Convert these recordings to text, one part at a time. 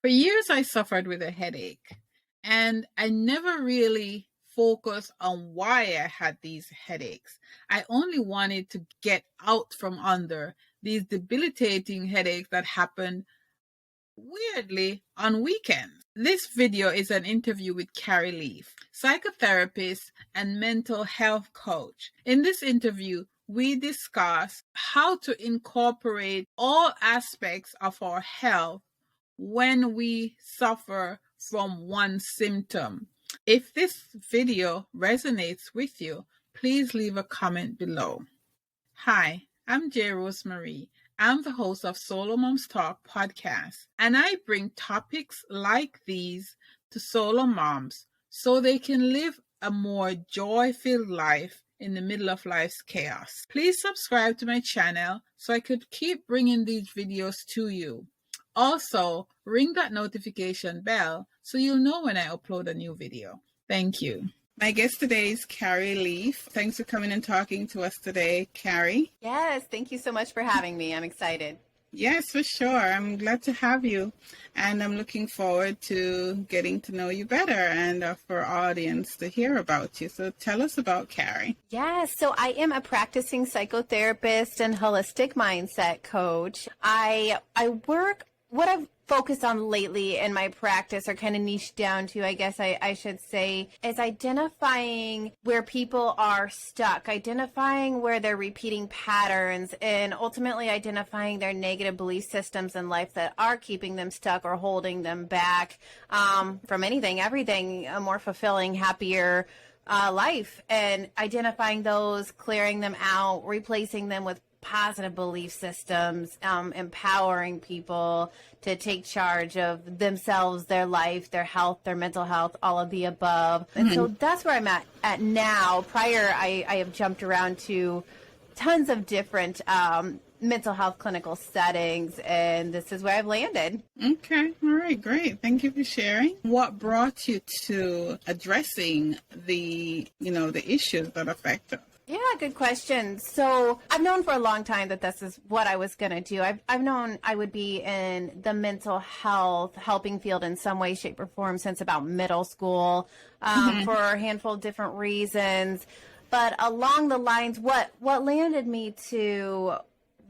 For years, I suffered with a headache, and I never really focused on why I had these headaches. I only wanted to get out from under these debilitating headaches that happened weirdly on weekends. This video is an interview with Carrie Leaf, psychotherapist and mental health coach. In this interview, we discuss how to incorporate all aspects of our health when we suffer from one symptom. If this video resonates with you, please leave a comment below. Hi, I'm J. Rosemary. I'm the host of SoloMoms Talk podcast, and I bring topics like these to solo moms so they can live a more joy-filled life in the middle of life's chaos. Please subscribe to my channel so I could keep bringing these videos to you. Also, ring that notification bell so you'll know when I upload a new video. Thank you. My guest today is Carrie Leaf. Thanks for coming and talking to us today, Carrie. Yes, thank you so much for having me. I'm excited. Yes, for sure. I'm glad to have you. And I'm looking forward to getting to know you better and for our audience to hear about you. So tell us about Carrie. Yes, so I am a practicing psychotherapist and holistic mindset coach. I work, what I've focused on lately in my practice, or kind of niche down to, I guess I should say, is identifying where people are stuck, identifying where they're repeating patterns, and ultimately identifying their negative belief systems in life that are keeping them stuck or holding them back from anything, everything, a more fulfilling, happier life, and identifying those, clearing them out, replacing them with positive belief systems, empowering people to take charge of themselves, their life, their health, their mental health, all of the above. And so that's where I'm at now. Prior, I have jumped around to tons of different mental health clinical settings, and this is where I've landed. Okay. All right. Great. Thank you for sharing. What brought you to addressing the issues that affect us? Yeah, good question. So I've known for a long time that this is what I was going to do. I've known I would be in the mental health helping field in some way, shape, or form since about middle school for a handful of different reasons. But along the lines, what landed me to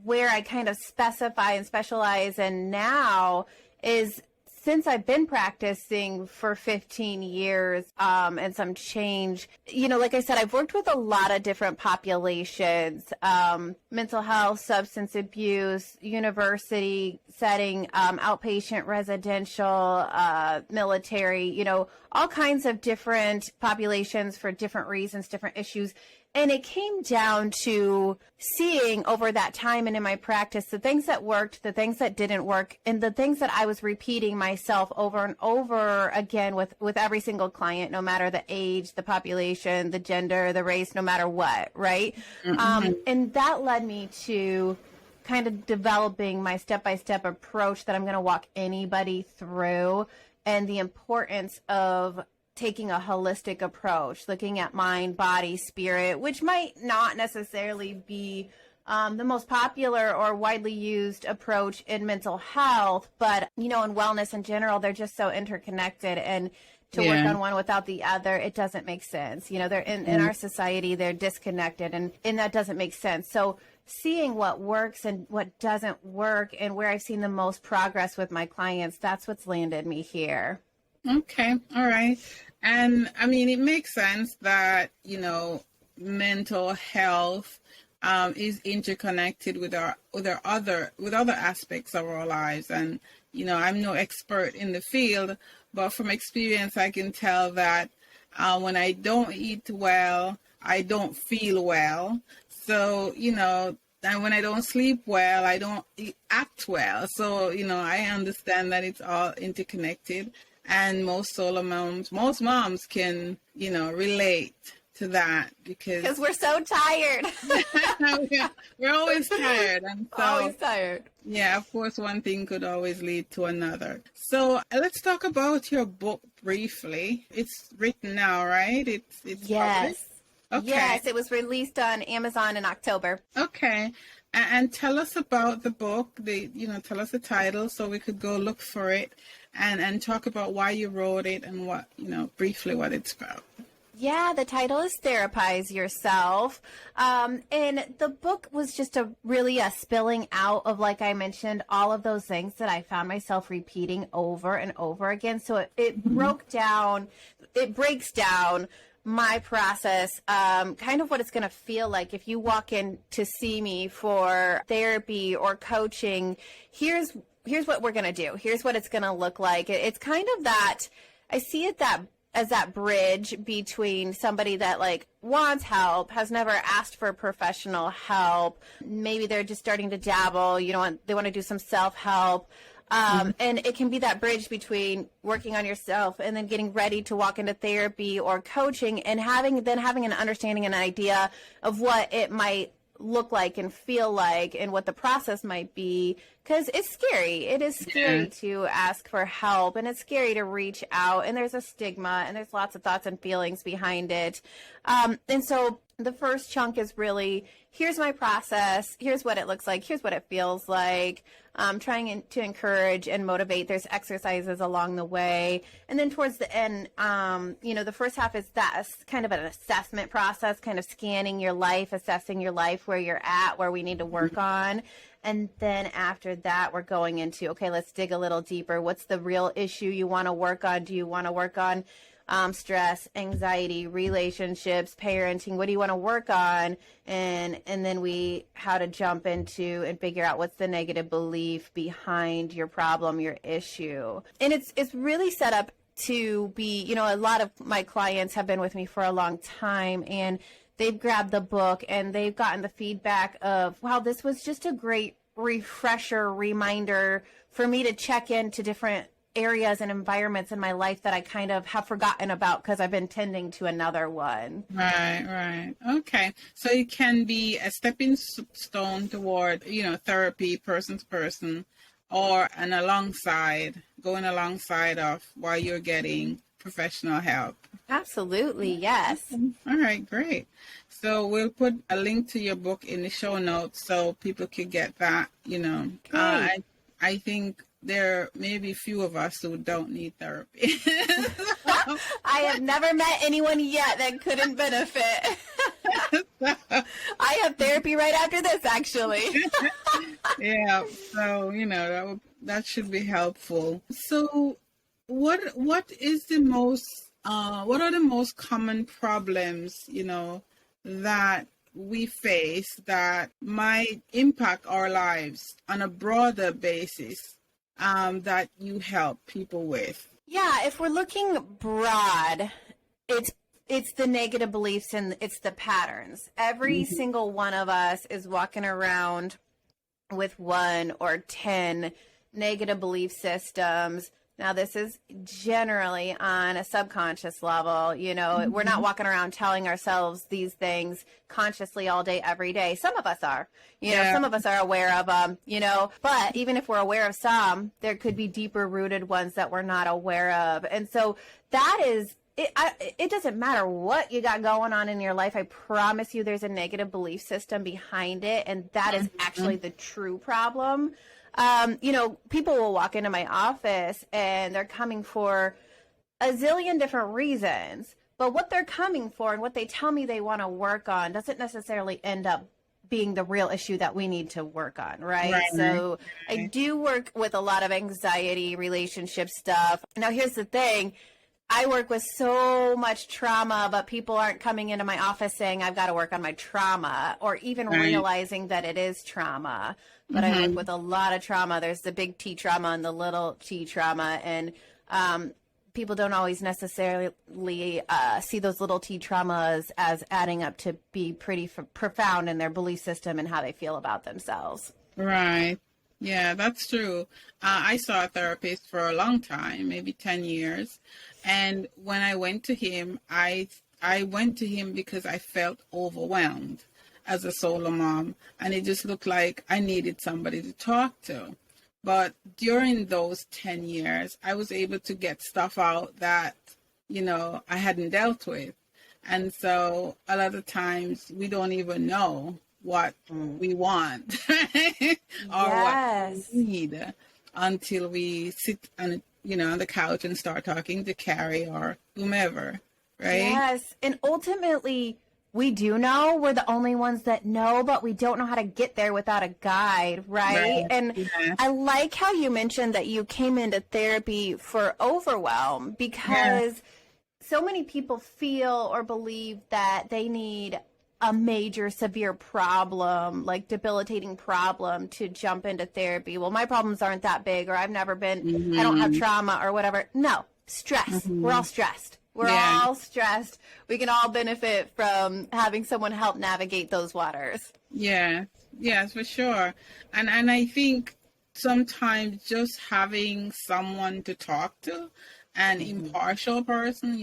where I kind of specify and specialize in now is, since I've been practicing for 15 years and some change, like I said, I've worked with a lot of different populations, mental health, substance abuse, university setting, outpatient, residential, military, all kinds of different populations for different reasons, different issues. And it came down to seeing over that time and in my practice the things that worked, the things that didn't work, and the things that I was repeating myself over and over again with every single client, no matter the age, the population, the gender, the race, no matter what, right? And that led me to kind of developing my step-by-step approach that I'm going to walk anybody through, and the importance of taking a holistic approach, looking at mind, body, spirit, which might not necessarily be the most popular or widely used approach in mental health, but, in wellness in general, they're just so interconnected, and to work on one without the other, it doesn't make sense. They're in our society, they're disconnected, and that doesn't make sense. So seeing what works and what doesn't work, and where I've seen the most progress with my clients, that's what's landed me here. Okay. All right. And I mean, it makes sense that, mental health is interconnected with other aspects of our lives. And, I'm no expert in the field, but from experience, I can tell that when I don't eat well, I don't feel well. So, and when I don't sleep well, I don't act well. So, I understand that it's all interconnected. And most moms can, relate to that because we're so tired. we're always tired. And so, always tired. Yeah, of course, one thing could always lead to another. So let's talk about your book briefly. It's written now, right? It's yes. Published? Okay. Yes, it was released on Amazon in October. Okay. And tell us about the book, tell us the title so we could go look for it. and talk about why you wrote it and what, briefly what it's about. Yeah, the title is Therapize Yourself. And the book was just really a spilling out of, like I mentioned, all of those things that I found myself repeating over and over again. So it breaks down my process, kind of what it's going to feel like if you walk in to see me for therapy or coaching. Here's what we're going to do. Here's what it's going to look like. It's kind of that, I see it as that bridge between somebody that like wants help, has never asked for professional help. Maybe they're just starting to dabble, they want to do some self-help. And it can be that bridge between working on yourself and then getting ready to walk into therapy or coaching and having an understanding and an idea of what it might look like and feel like and what the process might be, because it's scary. It is scary to ask for help, and it's scary to reach out, and there's a stigma, and there's lots of thoughts and feelings behind it. And so the first chunk is really, here's my process, here's what it looks like, here's what it feels like. Trying to encourage and motivate. There's exercises along the way. And then towards the end, the first half is that kind of an assessment process, kind of scanning your life, assessing your life, where you're at, where we need to work on. And then after that, we're going into, okay, let's dig a little deeper. What's the real issue you want to work on? Do you want to work on stress, anxiety, relationships, parenting? What do you want to work on? And then how to jump into and figure out what's the negative belief behind your problem, your issue. And it's really set up to be, a lot of my clients have been with me for a long time, and they've grabbed the book and they've gotten the feedback of, wow, this was just a great refresher, reminder for me to check into different areas and environments in my life that I kind of have forgotten about because I've been tending to another one. Right. Okay. So it can be a stepping stone toward, therapy, person to person, or going alongside of while you're getting professional help. Absolutely. Yes. All right, great. So we'll put a link to your book in the show notes so people can get that, I think there may be few of us who don't need therapy. I have never met anyone yet that couldn't benefit. I have therapy right after this, actually. Yeah, so, that should be helpful. So what are the most common problems, that we face that might impact our lives on a broader basis, that you help people with? Yeah, if we're looking broad, it's the negative beliefs and it's the patterns. Every single one of us is walking around with 1 or 10 negative belief systems. Now, this is generally on a subconscious level. We're not walking around telling ourselves these things consciously all day, every day. Some of us are, some of us are aware of them, but even if we're aware of some, there could be deeper rooted ones that we're not aware of. And so that is, it doesn't matter what you got going on in your life. I promise you there's a negative belief system behind it. And that is actually the true problem. People will walk into my office and they're coming for a zillion different reasons, but what they're coming for and what they tell me they want to work on doesn't necessarily end up being the real issue that we need to work on, right? So I do work with a lot of anxiety, relationship stuff. Now, here's the thing. I work with so much trauma, but people aren't coming into my office saying I've got to work on my trauma or even realizing that it is trauma. But I work with a lot of trauma. There's the big T trauma and the little T trauma. And people don't always necessarily see those little T traumas as adding up to be pretty profound in their belief system and how they feel about themselves. Right. Yeah, that's true. I saw a therapist for a long time, maybe 10 years. And when I went to him, I went to him because I felt overwhelmed as a solo mom. And it just looked like I needed somebody to talk to. But during those 10 years, I was able to get stuff out that, I hadn't dealt with. And so a lot of times we don't even know what we want or what we need until we sit and on the couch and start talking to Carrie or whomever, right? Yes. And ultimately, we do know, we're the only ones that know, but we don't know how to get there without a guide, right? And Yeah. I like how you mentioned that you came into therapy for overwhelm, because so many people feel or believe that they need a major severe problem, like debilitating problem, to jump into therapy. Well, my problems aren't that big, or I've never been, I don't have trauma or whatever. No, stress. We're all stressed. We're all stressed. We can all benefit from having someone help navigate those waters. Yeah, yes, for sure. And I think sometimes just having someone to talk to, an impartial person,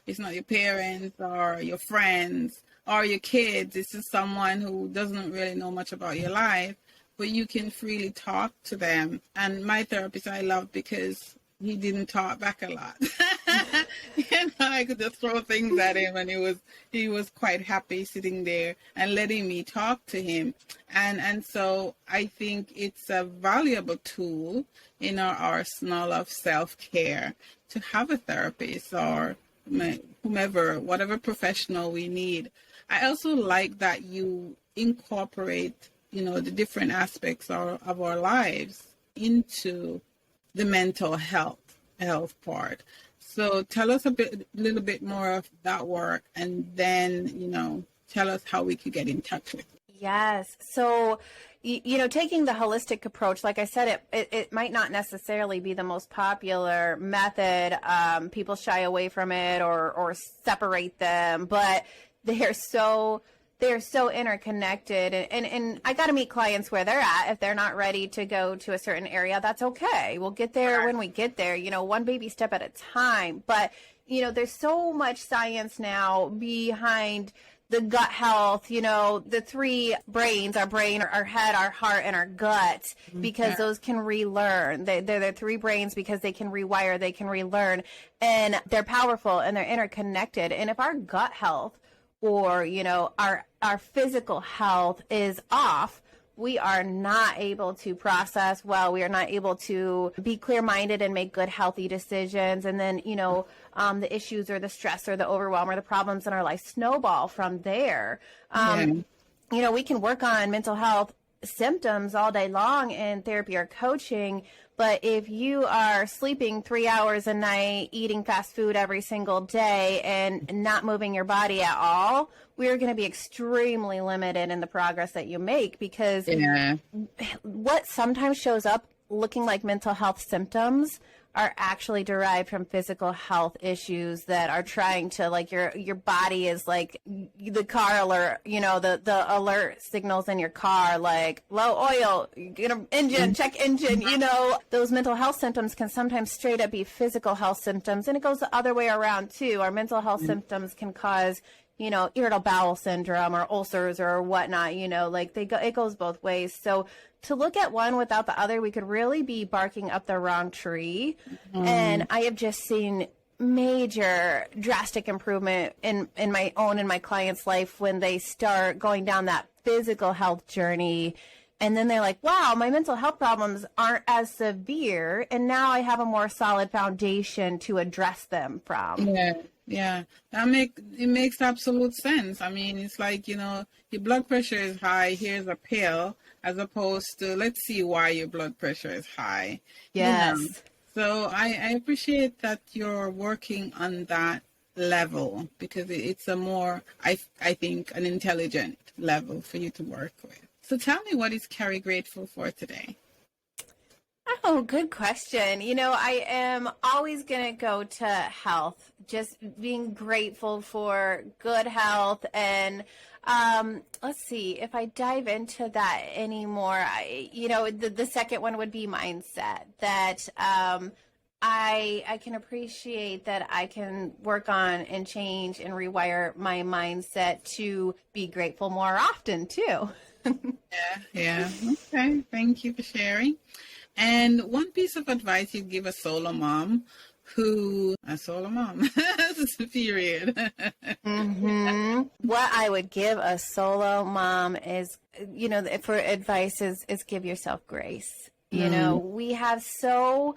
it's not your parents or your friends or your kids. It's just someone who doesn't really know much about your life, but you can freely talk to them. And my therapist I love because he didn't talk back a lot. I could just throw things at him, and he was quite happy sitting there and letting me talk to him. And so I think it's a valuable tool in our arsenal of self-care to have a therapist or whomever, whatever professional we need. I also like that you incorporate, the different aspects of our lives into the mental health part. So tell us a little bit more of that work, and then, tell us how we could get in touch with you. Yes. So, taking the holistic approach, like I said, it might not necessarily be the most popular method. People shy away from it or separate them, but they're so interconnected, and I got to meet clients where they're at. If they're not ready to go to a certain area, that's okay. We'll get there when we get there, one baby step at a time. But, there's so much science now behind the gut health, the three brains, our brain, our head, our heart, and our gut, because those can relearn. They're the three brains because they can rewire, they can relearn, and they're powerful and they're interconnected. And if our gut health or, our physical health is off, we are not able to process well. We are not able to be clear-minded and make good, healthy decisions. And then, the issues or the stress or the overwhelm or the problems in our life snowball from there. We can work on mental health symptoms all day long in therapy or coaching, but if you are sleeping 3 hours a night, eating fast food every single day, and not moving your body at all, we're going to be extremely limited in the progress that you make, because what sometimes shows up looking like mental health symptoms are actually derived from physical health issues that are trying to, like, your body is like the car alert, the alert signals in your car, like low oil, engine, check engine, those mental health symptoms can sometimes straight up be physical health symptoms. And it goes the other way around too. Our mental health symptoms can cause, irritable bowel syndrome or ulcers or whatnot, it goes both ways. So to look at one without the other, we could really be barking up the wrong tree. And I have just seen major drastic improvement in my own and my clients' life when they start going down that physical health journey. And then they're like, wow, my mental health problems aren't as severe. And now I have a more solid foundation to address them from. Yeah. It makes absolute sense. I mean, it's like, your blood pressure is high, here's a pill, as opposed to, let's see why your blood pressure is high. Yes. So I appreciate that you're working on that level, because it's a more, I think, an intelligent level for you to work with. So tell me, what is Carrie grateful for today? Oh, good question. I am always going to go to health, just being grateful for good health. And let's see, if I dive into that anymore, the second one would be mindset, that I can appreciate that I can work on and change and rewire my mindset to be grateful more often too. Yeah. Okay. Thank you for sharing. And one piece of advice you'd give a solo mom period. What I would give a solo mom is, for advice is give yourself grace. We have so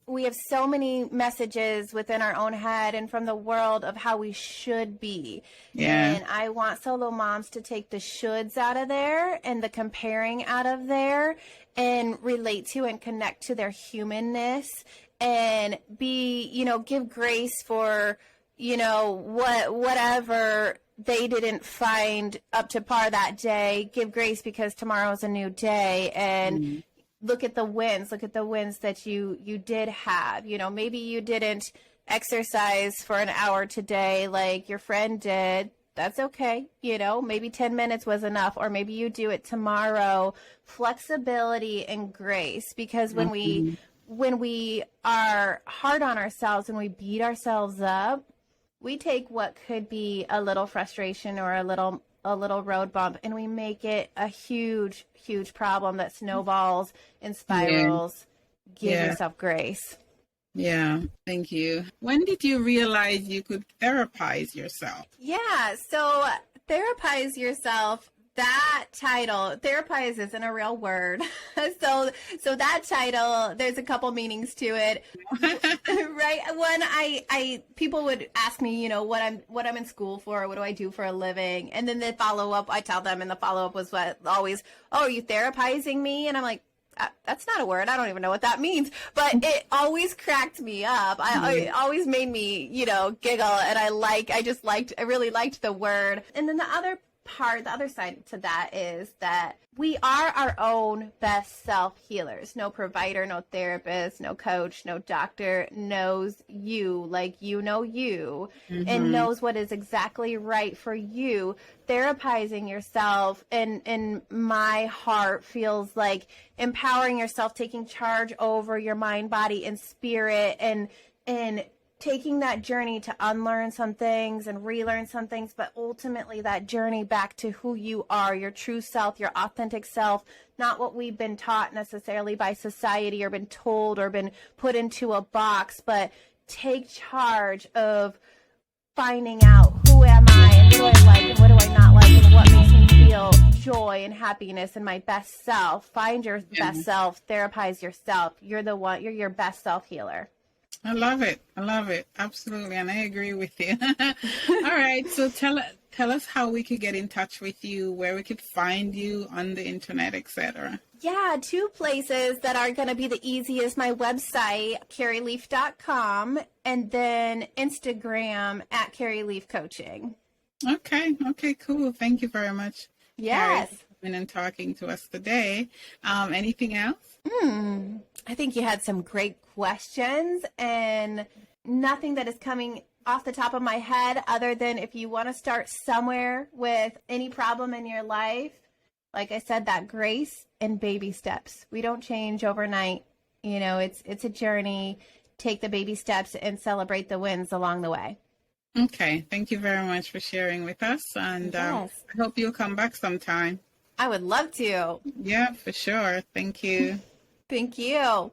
we have so many messages within our own head and from the world of how we should be. Yeah. And I want solo moms to take the shoulds out of there and the comparing out of there and relate to and connect to their humanness and be, give grace for, whatever they didn't find up to par that day. Give grace because tomorrow's a new day. And look at the wins that you did have. Maybe you didn't exercise for an hour today like your friend did. That's okay. Maybe 10 minutes was enough, or maybe you do it tomorrow. Flexibility and grace, because when we are hard on ourselves and we beat ourselves up, we take what could be a little frustration or a little road bump and we make it a huge, huge problem that snowballs and spirals. Give yourself grace. Yeah, thank you. When did you realize you could therapize yourself? Yeah, so therapize yourself, that title, therapize isn't a real word. So that title, there's a couple meanings to it. Right? When people would ask me, what I'm in school for, what do I do for a living? And then the follow-up, I tell them, and the follow-up was always, are you therapizing me? And I'm like, that's not a word. I don't even know what that means, but it always cracked me up. It always made me, giggle. And I really liked the word. And then the other side to that is that we are our own best self healers. No provider, no therapist, no coach, no doctor knows you like you know you and knows what is exactly right for you. Therapizing yourself in my heart feels like empowering yourself, taking charge over your mind, body, and spirit, and taking that journey to unlearn some things and relearn some things, but ultimately that journey back to who you are, your true self, your authentic self, not what we've been taught necessarily by society or been told or been put into a box, but take charge of finding out who am I and what do I like and what do I not like and what makes me feel joy and happiness and my best self. Find your best self, therapize yourself. You're your best self healer. I love it. Absolutely. And I agree with you. All right. So tell us how we could get in touch with you, where we could find you on the internet, etc. Yeah, 2 places that are going to be the easiest. My website, carrieleaf.com, and then Instagram at Carrie Leaf Coaching. Okay, cool. Thank you very much. Yes. Carrie, for coming and talking to us today. Anything else? I think you had some great questions, and nothing that is coming off the top of my head other than if you want to start somewhere with any problem in your life, like I said, that grace and baby steps. We don't change overnight. It's a journey. Take the baby steps and celebrate the wins along the way. Okay. Thank you very much for sharing with us. And I hope you'll come back sometime. I would love to. Yeah, for sure. Thank you. Thank you.